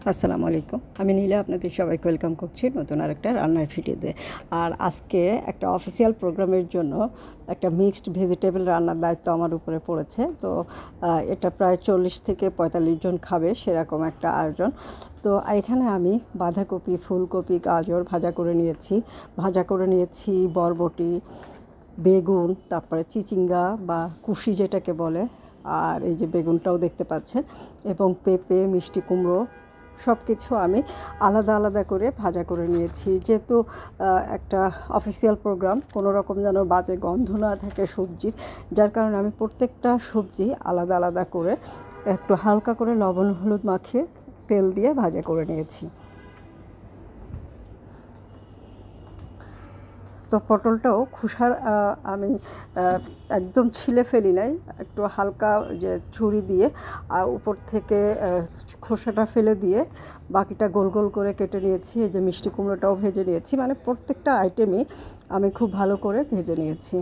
আসসালামু আলাইকুম। আমি নীলা আপনাদের সবাইকে ওয়েলকাম করছি নতুন আরেকটা রান্নার ভিডিওতে। আর আজকে একটা অফিসিয়াল প্রোগ্রামের জন্য একটা মিক্সড ভেজিটেবল রান্নার দায়িত্ব আমার উপরে পড়েছে। তো এটা প্রায় 40 থেকে 45 জন খাবে সেরকম একটা আয়োজন। তো এখানে আমি বাঁধাকপি, ফুলকপি, গাজর ভাজা করে নিয়েছি বরবটি, বেগুন, তারপরে চিচিঙ্গা বা কুশি যেটাকে বলে, আর এই যে বেগুনটাও দেখতে পাচ্ছেন, এবং পেঁপে, মিষ্টি কুমড়ো সব কিছু আমি আলাদা আলাদা করে ভাজা করে নিয়েছি। যেহেতু একটা অফিসিয়াল প্রোগ্রাম, কোনো রকম যেন বাজে গন্ধ না থাকে সবজির, যার কারণে আমি প্রত্যেকটা সবজি আলাদা আলাদা করে একটু হালকা করে লবণ হলুদ মাখিয়ে তেল দিয়ে ভাজা করে নিয়েছি। তো পটলটাও খোসার আমি একদম ছিলে ফেলি নাই, একটু হালকা যে ছুরি দিয়ে উপর থেকে খোসাটা ফেলে দিয়ে বাকিটা গোল গোল করে কেটে নিয়েছি। এই যে মিষ্টি কুমড়োটাও ভেজে নিয়েছি, মানে প্রত্যেকটা আইটেমই আমি খুব ভালো করে ভেজে নিয়েছি।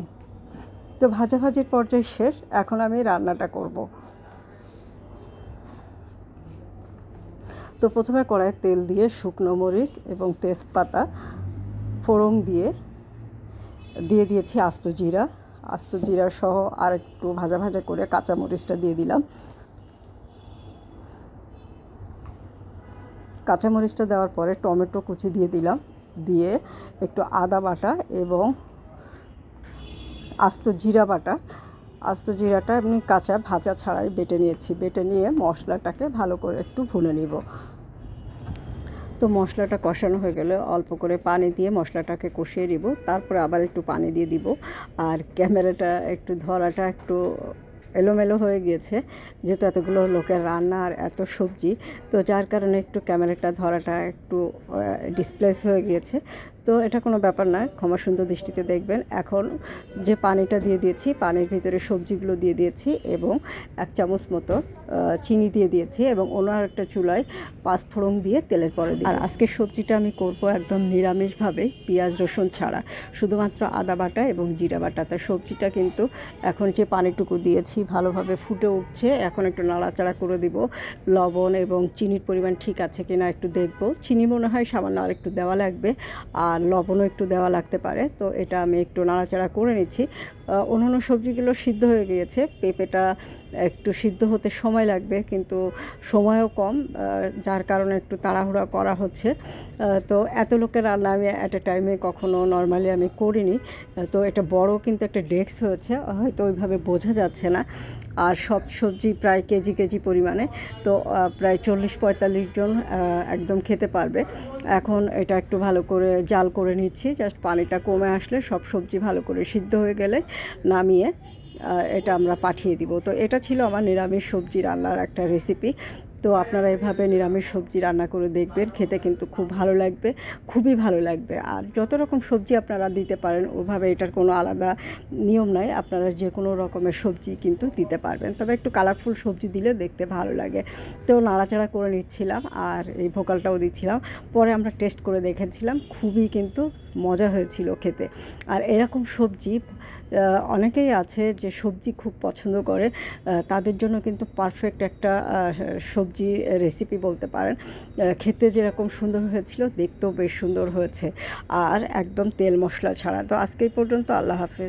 তো ভাজাভাজির পর্যায়ে শেষ, এখন আমি রান্নাটা করব। তো প্রথমে কড়াইয়ে তেল দিয়ে শুকনো মরিচ এবং তেজপাতা ফোড়ন দিয়ে দিয়েছি আস্ত জিরা সহ আর একটু ভাজা ভাজা করে কাঁচামরিচটা দিয়ে দিলাম। কাঁচামরিচটা দেওয়ার পরে টমেটো কুচি দিয়ে দিলাম, দিয়ে একটু আদা বাটা এবং আস্ত জিরাটা এমনি কাঁচা ভাজা ছাড়াই বেটে নিয়ে মশলাটাকে ভালো করে একটু ভুনে নিব। তো মশলাটা কষানো হয়ে গেলে অল্প করে পানি দিয়ে মশলাটাকে কষিয়ে নিব, তারপরে আবার একটু পানি দিয়ে দিব। আর ক্যামেরাটা একটু ধরাটা একটু এলোমেলো হয়ে গিয়েছে, যেহেতু এতগুলো লোকের রান্না আর এত সবজি, তো যার কারণে একটু ক্যামেরাটা ধরাটা একটু ডিসপ্লেস হয়ে গিয়েছে। তো এটা কোনো ব্যাপার না, ক্ষমা সুন্দর দৃষ্টিতে দেখবেন। এখন যে পানিটা দিয়ে দিয়েছি, পানির ভিতরে সবজিগুলো দিয়ে দিয়েছি এবং 1 চামচ মতো চিনি দিয়ে দিয়েছি এবং অন্য একটা চুলায় পাঁচফোড়ন দিয়ে তেলের পরে দিই। আর আজকের সবজিটা আমি করব একদম নিরামিষভাবে, পেঁয়াজ রসুন ছাড়া, শুধুমাত্র আদা বাটা এবং জিরা বাটা। তার সবজিটা কিন্তু এখন যে পানিটুকু দিয়েছি ভালোভাবে ফুটে উঠছে, এখন একটু নাড়াচাড়া করে দিব। লবণ এবং চিনির পরিমাণ ঠিক আছে কিনা একটু দেখব। চিনি মনে হয় সামান্য আর একটু দেওয়া লাগবে, আর লবণও একটু দেওয়া লাগতে পারে। তো এটা আমি একটু নাড়াচাড়া করে নিচ্ছি। অন্যান্য সবজিগুলো সিদ্ধ হয়ে গিয়েছে, পেঁপেটা একটু সিদ্ধ হতে সময় লাগবে, কিন্তু সময়ও কম, যার কারণে একটু তাড়াহুড়া করা হচ্ছে। তো এত লোকের রান্না আমি অ্যাট এ টাইমে কখনো নর্মালি আমি করিনি। তো এটা বড় কিন্তু একটা ডেস্ক হয়েছে, হয়তো ওইভাবে বোঝা যাচ্ছে না। আর সব সবজি প্রায় কেজি পরিমাণে, তো প্রায় 40-45 জন একদম খেতে পারবে। এখন এটা একটু ভালো করে জাল করে নিচ্ছি, জাস্ট পানিটা কমে আসলে সব সবজি ভালো করে সিদ্ধ হয়ে গেলে নামিয়ে এটা আমরা পাঠিয়ে দিব। তো এটা ছিল আমার নিরামিষ সবজি রান্নার একটা রেসিপি। তো আপনারা এভাবে নিরামিষ সবজি রান্না করে দেখবেন, খেতে কিন্তু খুব ভালো লাগবে, খুবই ভালো লাগবে। আর যত রকম সবজি আপনারা দিতে পারেন, ওভাবে এটার কোনো আলাদা নিয়ম নাই, আপনারা যে কোনো রকমের সবজি কিন্তু দিতে পারবেন, তবে একটু কালারফুল সবজি দিলে দেখতে ভালো লাগে। তো নাড়াচাড়া করে নিচ্ছিলাম আর এই ভোকালটাও দিচ্ছিলাম। পরে আমরা টেস্ট করে দেখেছিলাম, খুবই কিন্তু মজা হয়েছিল খেতে। আর এরকম সবজি অনেকেই আছে যে সবজি খুব পছন্দ করে, তাদের জন্য কিন্তু পারফেক্ট একটা সবজি রেসিপি বলতে পারেন। খেতে যেরকম সুন্দর হয়েছিল, দেখতেও বেশ সুন্দর হয়েছে, আর একদম তেল মশলা ছাড়া। তো আজকে এই পর্যন্ত, আল্লাহ হাফেজ।